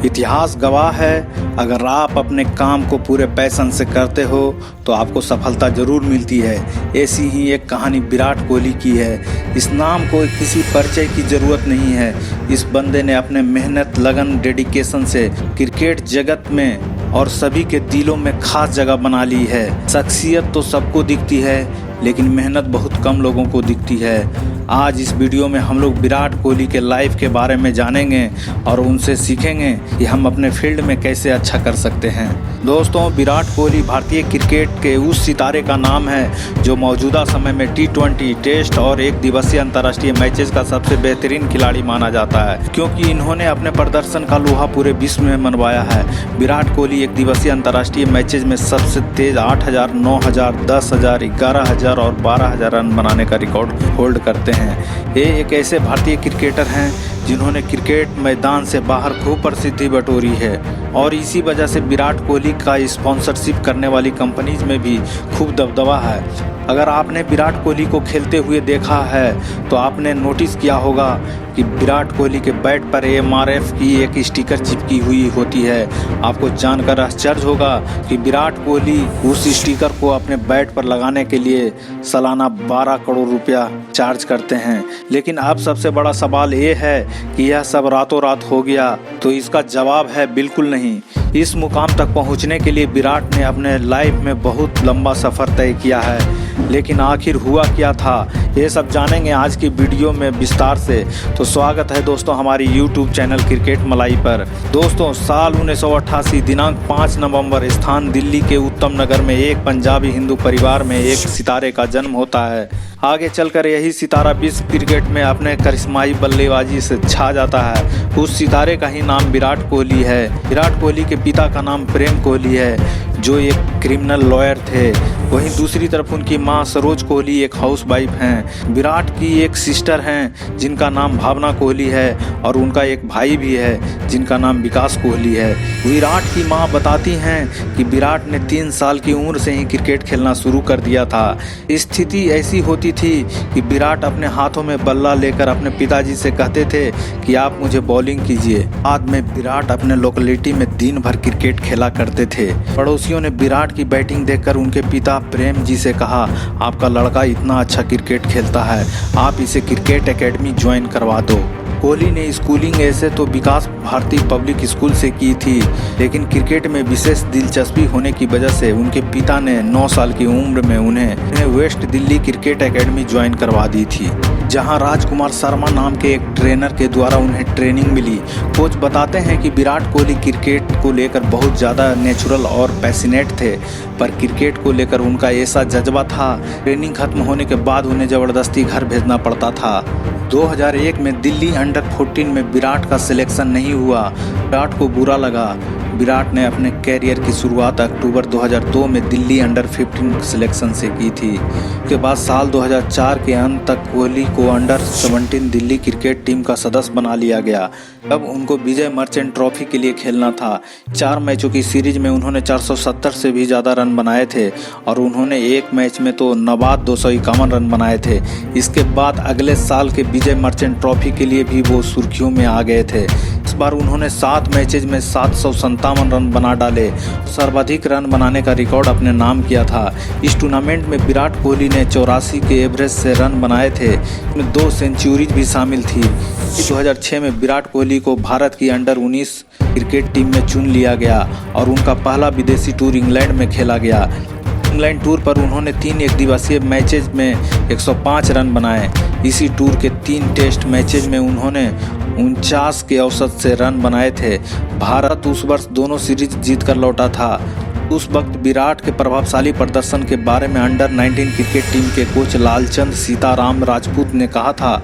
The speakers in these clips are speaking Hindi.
इतिहास गवाह है, अगर आप अपने काम को पूरे पैशन से करते हो तो आपको सफलता जरूर मिलती है। ऐसी ही एक कहानी विराट कोहली की है। इस नाम को किसी परिचय की ज़रूरत नहीं है। इस बंदे ने अपने मेहनत, लगन, डेडिकेशन से क्रिकेट जगत में और सभी के दिलों में खास जगह बना ली है। शख्सियत तो सबको दिखती है, लेकिन मेहनत बहुत कम लोगों को दिखती है। आज इस वीडियो में हम लोग विराट कोहली के लाइफ के बारे में जानेंगे और उनसे सीखेंगे कि हम अपने फील्ड में कैसे अच्छा कर सकते हैं। दोस्तों, विराट कोहली भारतीय क्रिकेट के उस सितारे का नाम है जो मौजूदा समय में T20, टेस्ट और एक दिवसीय अंतर्राष्ट्रीय मैचेस का सबसे बेहतरीन खिलाड़ी माना जाता है, क्योंकि इन्होंने अपने प्रदर्शन का लोहा पूरे विश्व में मनवाया है। विराट कोहली एक दिवसीय अंतर्राष्ट्रीय मैचेस में सबसे तेज 8,000, 9,000, 10,000, 11,000 और 12,000 रन बनाने का रिकॉर्ड होल्ड करते हैं। ये एक ऐसे भारतीय क्रिकेटर हैं जिन्होंने क्रिकेट मैदान से बाहर खूब प्रसिद्धि बटोरी है, और इसी वजह से विराट कोहली का स्पॉन्सरशिप करने वाली कंपनीज में भी खूब दबदबा है। अगर आपने विराट कोहली को खेलते हुए देखा है तो आपने नोटिस किया होगा कि विराट कोहली के बैट पर MRF की एक स्टिकर चिपकी हुई होती है। आपको जानकर आश्चर्य होगा कि विराट कोहली उस स्टिकर को अपने बैट पर लगाने के लिए सालाना 12 करोड़ रुपया चार्ज करते हैं। लेकिन अब सबसे बड़ा सवाल ये है कि यह सब रातों रात हो गया, तो इसका जवाब है बिल्कुल नहीं। इस मुकाम तक पहुंचने के लिए विराट ने अपने लाइफ में बहुत लंबा सफ़र तय किया है, लेकिन आखिर हुआ क्या था, ये सब जानेंगे आज की वीडियो में विस्तार से। तो स्वागत है दोस्तों हमारी YouTube चैनल क्रिकेट मलाई पर। दोस्तों, साल 1988, दिनांक 5 नवंबर, स्थान दिल्ली के उत्तम नगर में एक पंजाबी हिंदू परिवार में एक सितारे का जन्म होता है। आगे चलकर यही सितारा विश्व क्रिकेट में अपने करिश्माई बल्लेबाजी से छा जाता है। उस सितारे का ही नाम विराट कोहली है। विराट कोहली के पिता का नाम प्रेम कोहली है, जो एक क्रिमिनल लॉयर थे। वहीं दूसरी तरफ उनकी मां सरोज कोहली एक हाउसवाइफ हैं। विराट की एक सिस्टर हैं जिनका नाम भावना कोहली है, और उनका एक भाई भी है जिनका नाम विकास कोहली है। विराट की मां बताती हैं कि विराट ने 3 साल की उम्र से ही क्रिकेट खेलना शुरू कर दिया था। स्थिति ऐसी होती थी कि विराट अपने हाथों में बल्ला लेकर अपने पिताजी से कहते थे कि आप मुझे बॉलिंग कीजिए। बाद में विराट अपने लोकेलिटी में दिन भर क्रिकेट खेला करते थे। पड़ोसियों ने विराट की बैटिंग देखकर उनके पिता प्रेम जी से कहा, आपका लड़का इतना अच्छा क्रिकेट खेलता है, आप इसे क्रिकेट एकेडमी ज्वाइन करवा दो। कोहली ने स्कूलिंग ऐसे तो विकास भारती पब्लिक स्कूल से की थी, लेकिन क्रिकेट में विशेष दिलचस्पी होने की वजह से उनके पिता ने 9 साल की उम्र में उन्हें west Delhi cricket academy join करवा दी थी, जहां राजकुमार शर्मा नाम के एक ट्रेनर के द्वारा उन्हें ट्रेनिंग मिली। कोच बताते हैं कि विराट कोहली क्रिकेट को लेकर बहुत ज़्यादा नेचुरल और पैशनेट थे, पर क्रिकेट को लेकर उनका ऐसा जज्बा था, ट्रेनिंग खत्म होने के बाद उन्हें ज़बरदस्ती घर भेजना पड़ता था। 2001 में दिल्ली अंडर-14 में विराट का सिलेक्शन नहीं हुआ। विराट को बुरा लगा। विराट ने अपने कैरियर की शुरुआत अक्टूबर 2002 में दिल्ली अंडर-15 सिलेक्शन से की थी। उसके बाद साल 2004 के अंत तक कोहली को अंडर-17 दिल्ली क्रिकेट टीम का सदस्य बना लिया गया। अब उनको विजय मर्चेंट ट्रॉफी के लिए खेलना था। 4 मैचों की सीरीज में उन्होंने 470 से भी ज़्यादा रन बनाए थे, और उन्होंने एक मैच में तो नवाद 251 रन बनाए थे। इसके बाद अगले साल के विजय मर्चेंट ट्रॉफी के लिए भी वो सुर्खियों में आ गए थे। इस बार उन्होंने 7 मैचेज में 757 रन बना डाले, सर्वाधिक रन बनाने का रिकॉर्ड अपने नाम किया था। इस टूर्नामेंट में विराट कोहली ने 84 के एवरेज से रन बनाए थे, इसमें 2 सेंचुरीज भी शामिल थी। 2006 में विराट कोहली को भारत की अंडर-19 क्रिकेट टीम में चुन लिया गया, और उनका पहला विदेशी टूर इंग्लैंड में खेला गया। इंग्लैंड टूर पर उन्होंने 3 एकदिवसीय मैचेज में 105 रन बनाए। इसी टूर के 3 टेस्ट मैचेज में उन्होंने 49 के औसत से रन बनाए थे। भारत उस वर्ष दोनों सीरीज जीतकर लौटा था। उस वक्त विराट के प्रभावशाली प्रदर्शन के बारे में अंडर-19 क्रिकेट टीम के कोच लालचंद सीताराम राजपूत ने कहा था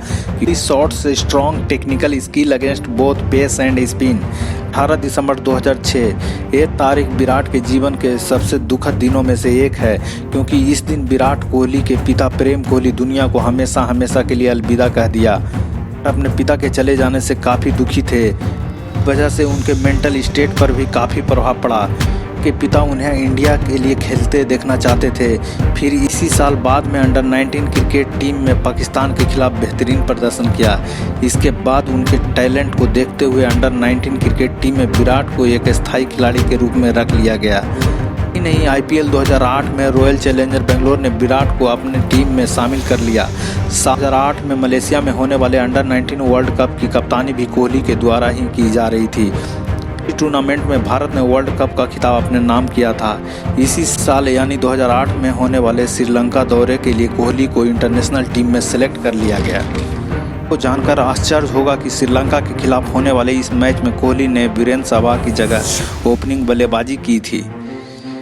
कि shots strong technical skill against both pace and spin. 18 दिसंबर 2006 ये तारीख विराट के जीवन के सबसे दुखद दिनों में से एक है, क्योंकि इस दिन विराट कोहली के पिता प्रेम कोहली दुनिया को हमेशा हमेशा के लिए अलविदा कह दिया। अपने पिता के चले जाने से काफ़ी दुखी थे। वजह से उनके मेंटल स्टेट पर भी काफ़ी प्रभाव पड़ा। उनके पिता उन्हें इंडिया के लिए खेलते देखना चाहते थे। फिर इसी साल बाद में अंडर 19 क्रिकेट टीम में पाकिस्तान के खिलाफ बेहतरीन प्रदर्शन किया। इसके बाद उनके टैलेंट को देखते हुए अंडर 19 क्रिकेट टीम में विराट को एक स्थायी खिलाड़ी के रूप में रख लिया गया। ही नहीं, IPL 2008 में रॉयल चैलेंजर बेंगलोर ने विराट को अपने टीम में शामिल कर लिया। 2008 में मलेशिया में होने वाले अंडर 19 वर्ल्ड कप की कप्तानी भी कोहली के द्वारा ही की जा रही थी। इस टूर्नामेंट में भारत ने वर्ल्ड कप का खिताब अपने नाम किया था। इसी साल यानी 2008 में होने वाले श्रीलंका दौरे के लिए कोहली को इंटरनेशनल टीम में सेलेक्ट कर लिया गया। तो जानकर आश्चर्य होगा कि श्रीलंका के खिलाफ होने वाले इस मैच में कोहली ने वीरेंद्र सहवाग की जगह ओपनिंग बल्लेबाजी की थी।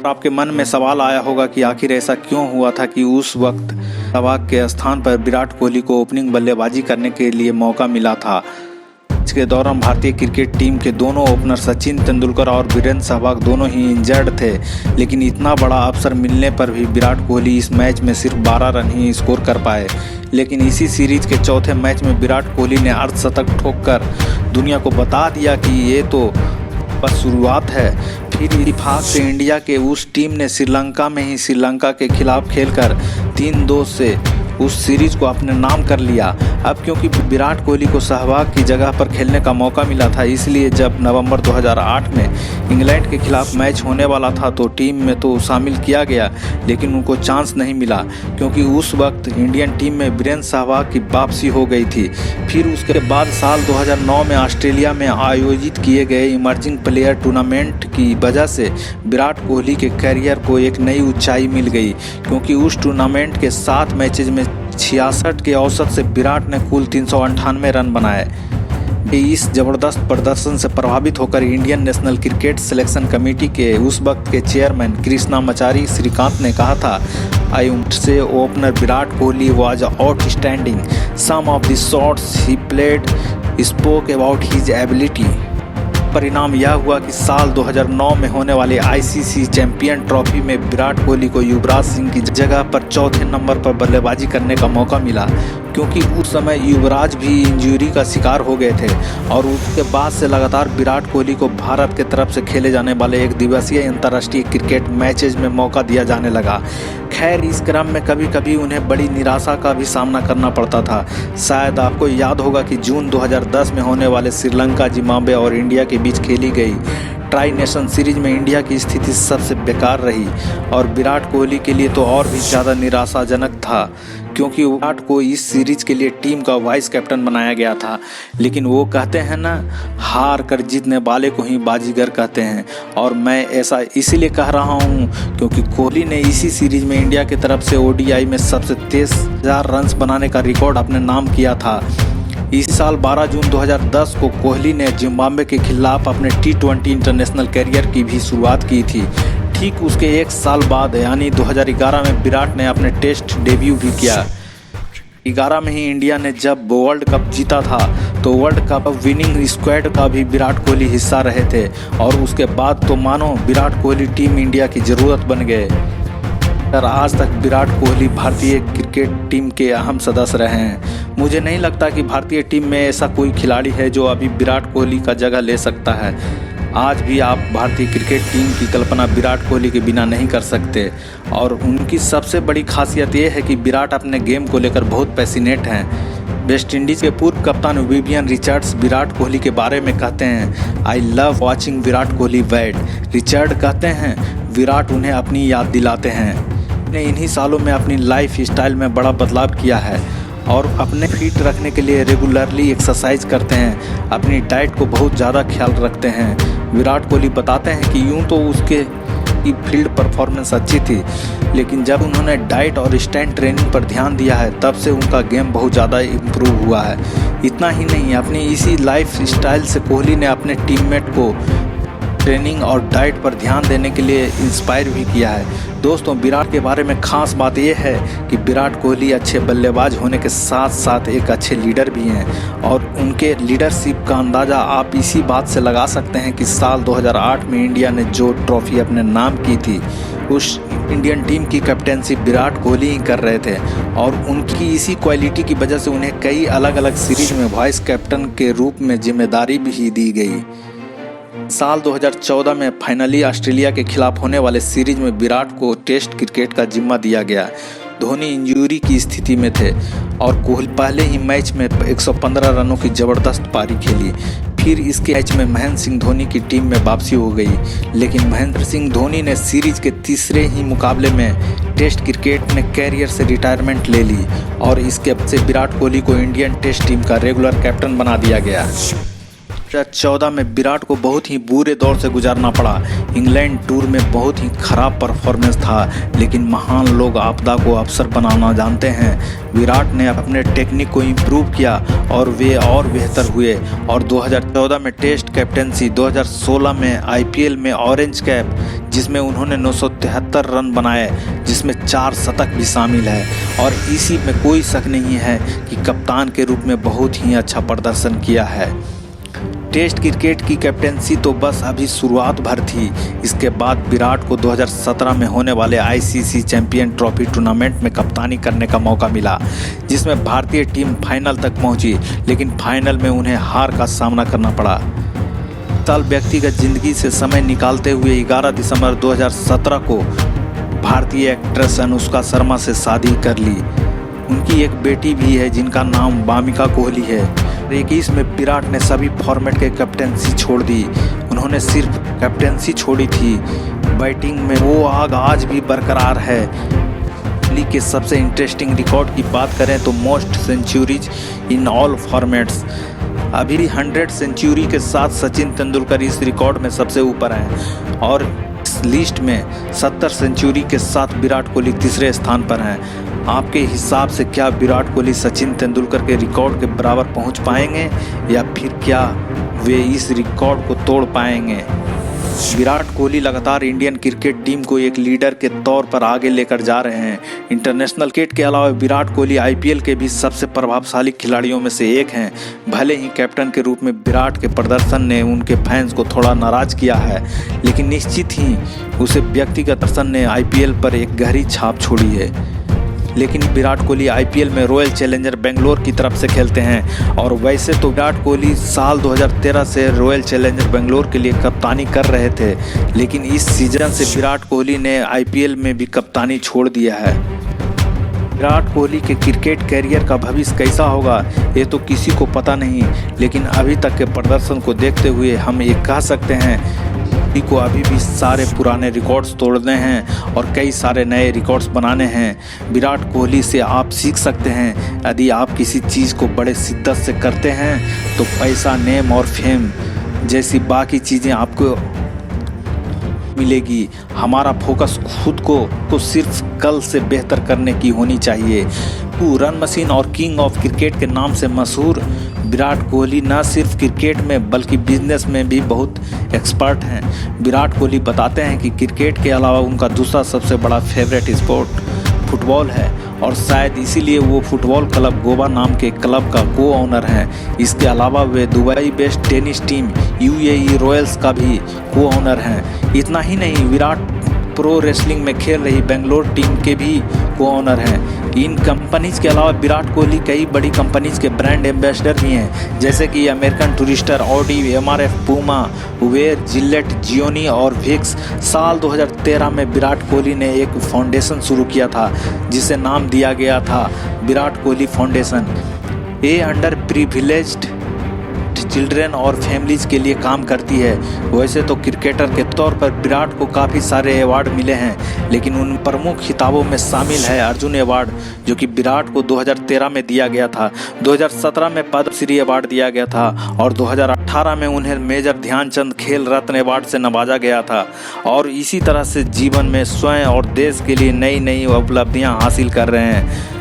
आपके मन में सवाल आया होगा कि आखिर ऐसा क्यों हुआ था कि उस वक्त सहवाग के स्थान पर विराट कोहली को ओपनिंग बल्लेबाजी करने के लिए मौका मिला था। इसके दौरान भारतीय क्रिकेट टीम के दोनों ओपनर सचिन तेंदुलकर और वीरेंद्र सहवाग दोनों ही इंजर्ड थे, लेकिन इतना बड़ा अवसर मिलने पर भी विराट कोहली इस मैच में सिर्फ 12 रन ही स्कोर कर पाए। लेकिन इसी सीरीज के चौथे मैच में विराट कोहली ने अर्धशतक ठोककर दुनिया को बता दिया कि ये तो बस शुरुआत है। फिर इत्तेफाक से इंडिया के उस टीम ने श्रीलंका में ही श्रीलंका के खिलाफ खेलकर 3-2 से उस सीरीज को अपने नाम कर लिया। अब क्योंकि विराट कोहली को सहवाग की जगह पर खेलने का मौका मिला था, इसलिए जब नवंबर 2008 में इंग्लैंड के खिलाफ मैच होने वाला था तो टीम में तो शामिल किया गया, लेकिन उनको चांस नहीं मिला क्योंकि उस वक्त इंडियन टीम में वीरेंद्र सहवाग की वापसी हो गई थी। फिर उसके बाद साल 2009 में ऑस्ट्रेलिया में आयोजित किए गए इमर्जिंग प्लेयर टूर्नामेंट की वजह से विराट कोहली के करियर को एक नई ऊंचाई मिल गई, क्योंकि उस टूर्नामेंट के 7 मैचेज में 66 के औसत से विराट ने कुल 398 रन बनाए। इस जबरदस्त प्रदर्शन से प्रभावित होकर Indian national cricket selection committee के उस वक्त के चेयरमैन कृष्णामाचारी श्रीकांत ने कहा था, I would say opener Virat Kohli was outstanding, some of the shots he played spoke about his ability. परिणाम यह हुआ कि साल 2009 में होने वाले ICC चैंपियन ट्रॉफी में विराट कोहली को युवराज सिंह की जगह पर चौथे नंबर पर बल्लेबाजी करने का मौका मिला, क्योंकि उस समय युवराज भी इंजरी का शिकार हो गए थे और उसके बाद से लगातार विराट कोहली को भारत के तरफ से खेले जाने वाले एक दिवसीय अंतर्राष्ट्रीय क्रिकेट मैचेज में मौका दिया जाने लगा। खैर, इस क्रम में कभी कभी उन्हें बड़ी निराशा का भी सामना करना पड़ता था। शायद आपको याद होगा कि जून 2010 में होने वाले श्रीलंका, जिम्बाब्वे और इंडिया के बीच खेली गई ट्राई नेशन सीरीज में इंडिया की स्थिति सबसे बेकार रही और विराट कोहली के लिए तो और भी ज़्यादा निराशाजनक था, क्योंकि विराट को इस सीरीज के लिए टीम का वाइस कैप्टन बनाया गया था। लेकिन वो कहते हैं ना, हार कर जीतने वाले को ही बाजीगर कहते हैं, और मैं ऐसा इसीलिए कह रहा हूँ क्योंकि कोहली ने इसी सीरीज में इंडिया की तरफ से ODI में सबसे तेज 1000 रन बनाने का रिकॉर्ड अपने नाम किया था। इस साल 12 जून 2010 को कोहली ने जिम्बाब्वे के खिलाफ अपने T20 इंटरनेशनल करियर की भी शुरुआत की थी। ठीक उसके एक साल बाद यानी 2011 में विराट ने अपने टेस्ट डेब्यू भी किया। 2011 में ही इंडिया ने जब वर्ल्ड कप जीता था तो वर्ल्ड कप विनिंग स्क्वाड का भी विराट कोहली हिस्सा रहे थे, और उसके बाद तो मानो विराट कोहली टीम इंडिया की ज़रूरत बन गए। आज तक विराट कोहली भारतीय क्रिकेट टीम के अहम सदस्य रहे हैं। मुझे नहीं लगता कि भारतीय टीम में ऐसा कोई खिलाड़ी है जो अभी विराट कोहली का जगह ले सकता है। आज भी आप भारतीय क्रिकेट टीम की कल्पना विराट कोहली के बिना नहीं कर सकते, और उनकी सबसे बड़ी खासियत ये है कि विराट अपने गेम को लेकर बहुत पैशनेट हैं। वेस्ट इंडीज़ के पूर्व कप्तान विवियन रिचर्ड्स विराट कोहली के बारे में कहते हैं, I love watching Virat Kohli bat. Richard कहते हैं, विराट उन्हें अपनी याद दिलाते हैं। ने इन्हीं सालों में अपनी लाइफ स्टाइल में बड़ा बदलाव किया है और अपने फिट रखने के लिए रेगुलरली एक्सरसाइज करते हैं, अपनी डाइट को बहुत ज़्यादा ख्याल रखते हैं। विराट कोहली बताते हैं कि यूं तो उसके की फील्ड परफॉर्मेंस अच्छी थी, लेकिन जब उन्होंने डाइट और स्ट्रेंथ ट्रेनिंग पर ध्यान दिया है तब से उनका गेम बहुत ज़्यादा इम्प्रूव हुआ है। इतना ही नहीं, अपनी इसी लाइफ स्टाइल से कोहली ने अपने टीममेट को ट्रेनिंग और डाइट पर ध्यान देने के लिए इंस्पायर भी किया है। दोस्तों, विराट के बारे में खास बात यह है कि विराट कोहली अच्छे बल्लेबाज होने के साथ साथ एक अच्छे लीडर भी हैं, और उनके लीडरशिप का अंदाज़ा आप इसी बात से लगा सकते हैं कि साल 2008 में इंडिया ने जो ट्रॉफी अपने नाम की थी, उस इंडियन टीम की कैप्टेंसी विराट कोहली ही कर रहे थे, और उनकी इसी क्वालिटी की वजह से उन्हें कई अलग अलग सीरीज में वाइस कैप्टन के रूप में जिम्मेदारी भी दी गई। साल 2014 में फाइनली ऑस्ट्रेलिया के खिलाफ होने वाले सीरीज में विराट को टेस्ट क्रिकेट का जिम्मा दिया गया। धोनी इंजरी की स्थिति में थे और कोहली पहले ही मैच में 115 रनों की ज़बरदस्त पारी खेली। फिर इसके मैच में महेंद्र सिंह धोनी की टीम में वापसी हो गई, लेकिन महेंद्र सिंह धोनी ने सीरीज के तीसरे ही मुकाबले में टेस्ट क्रिकेट में कैरियर से रिटायरमेंट ले ली और इसके बाद से विराट कोहली को इंडियन टेस्ट टीम का रेगुलर कैप्टन बना दिया गया। 2014 में विराट को बहुत ही बुरे दौर से गुजारना पड़ा। इंग्लैंड टूर में बहुत ही खराब परफॉर्मेंस था, लेकिन महान लोग आपदा को अवसर बनाना जानते हैं। विराट ने अपने टेक्निक को इम्प्रूव किया और वे और बेहतर हुए और 2014 में टेस्ट कैप्टेंसी, 2016 में आईपीएल में ऑरेंज कैप जिसमें उन्होंने 973 रन बनाए, जिसमें 4 शतक भी शामिल है और इसी में कोई शक नहीं है कि कप्तान के रूप में बहुत ही अच्छा प्रदर्शन किया है। टेस्ट क्रिकेट की कैप्टेंसी तो बस अभी शुरुआत भर थी। इसके बाद विराट को 2017 में होने वाले आईसीसी चैंपियन ट्रॉफी टूर्नामेंट में कप्तानी करने का मौका मिला, जिसमें भारतीय टीम फाइनल तक पहुंची, लेकिन फाइनल में उन्हें हार का सामना करना पड़ा। साल व्यक्तिगत जिंदगी से समय निकालते हुए 11 दिसंबर 2017 को भारतीय एक्ट्रेस अनुष्का शर्मा से शादी कर ली। उनकी एक बेटी भी है जिनका नाम वामिका कोहली है। 2021 में विराट ने सभी फॉर्मेट के कैप्टेंसी छोड़ दी। उन्होंने सिर्फ कैप्टेंसी छोड़ी थी, बैटिंग में वो आग आज भी बरकरार है। लीग के सबसे इंटरेस्टिंग रिकॉर्ड की बात करें तो most centuries in all formats, अभी 100 सेंचुरी के साथ सचिन तेंदुलकर इस रिकॉर्ड में सबसे ऊपर हैं और इस लिस्ट में 70 सेंचुरी के साथ विराट कोहली तीसरे स्थान पर हैं। आपके हिसाब से क्या विराट कोहली सचिन तेंदुलकर के रिकॉर्ड के बराबर पहुंच पाएंगे या फिर क्या वे इस रिकॉर्ड को तोड़ पाएंगे? विराट कोहली लगातार इंडियन क्रिकेट टीम को एक लीडर के तौर पर आगे लेकर जा रहे हैं। इंटरनेशनल क्रिकेट के अलावा विराट कोहली आईपीएल के भी सबसे प्रभावशाली खिलाड़ियों में से एक हैं। भले ही कैप्टन के रूप में विराट के प्रदर्शन ने उनके फैंस को थोड़ा नाराज किया है, लेकिन निश्चित ही उसे व्यक्तिगत प्रदर्शन ने आईपीएल पर एक गहरी छाप छोड़ी है। लेकिन विराट कोहली आईपीएल में रॉयल चैलेंजर बेंगलोर की तरफ से खेलते हैं और वैसे तो विराट कोहली साल 2013 से रॉयल चैलेंजर बेंगलोर के लिए कप्तानी कर रहे थे, लेकिन इस सीजन से विराट कोहली ने आईपीएल में भी कप्तानी छोड़ दिया है। विराट कोहली के क्रिकेट कैरियर का भविष्य कैसा होगा ये तो किसी को पता नहीं, लेकिन अभी तक के प्रदर्शन को देखते हुए हम ये कह सकते हैं को अभी भी सारे पुराने रिकॉर्ड्स तोड़ने हैं और कई सारे नए रिकॉर्ड्स बनाने हैं। विराट कोहली से आप सीख सकते हैं। यदि आप किसी चीज़ को बड़े शिद्दत से करते हैं तो पैसा, नेम और फेम जैसी बाकी चीज़ें आपको मिलेगी। हमारा फोकस खुद को सिर्फ कल से बेहतर करने की होनी चाहिए। रन मशीन और किंग ऑफ क्रिकेट के नाम से मशहूर विराट कोहली न सिर्फ क्रिकेट में बल्कि बिजनेस में भी बहुत एक्सपर्ट हैं। विराट कोहली बताते हैं कि क्रिकेट के अलावा उनका दूसरा सबसे बड़ा फेवरेट स्पोर्ट फुटबॉल है और शायद इसीलिए वो फुटबॉल क्लब गोवा नाम के क्लब का को ऑनर हैं। इसके अलावा वे Dubai based tennis team UAE Royals का भी को ऑनर हैं। इतना ही नहीं, विराट प्रो रेसलिंग में खेल रही बेंगलोर टीम के भी को ऑनर हैं। इन कंपनीज के अलावा विराट कोहली कई बड़ी कंपनीज के ब्रांड एम्बेसडर भी हैं, जैसे कि American Tourister, Audi, MRF, Puma, Uber, Gillette, Gionee और विक्स। साल 2013 में विराट कोहली ने एक फाउंडेशन शुरू किया था जिसे नाम दिया गया था विराट कोहली फाउंडेशन। ये अंडर प्रिविलेज्ड चिल्ड्रेन और फैमिलीज के लिए काम करती है। वैसे तो क्रिकेटर के तौर पर विराट को काफ़ी सारे अवार्ड मिले हैं, लेकिन उन प्रमुख खिताबों में शामिल है अर्जुन अवार्ड, जो कि विराट को 2013 में दिया गया था। 2017 में पद्मश्री अवार्ड दिया गया था और 2018 में उन्हें मेजर ध्यानचंद खेल रत्न अवार्ड से नवाजा गया था। और इसी तरह से जीवन में स्वयं और देश के लिए नई नई उपलब्धियां हासिल कर रहे हैं।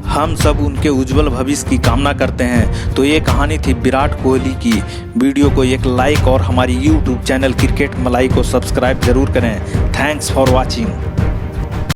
हम सब उनके उज्जवल भविष्य की कामना करते हैं। तो ये कहानी थी विराट कोहली की। वीडियो को एक लाइक और हमारी YouTube चैनल क्रिकेट मलाई को सब्सक्राइब जरूर करें। Thanks for watching.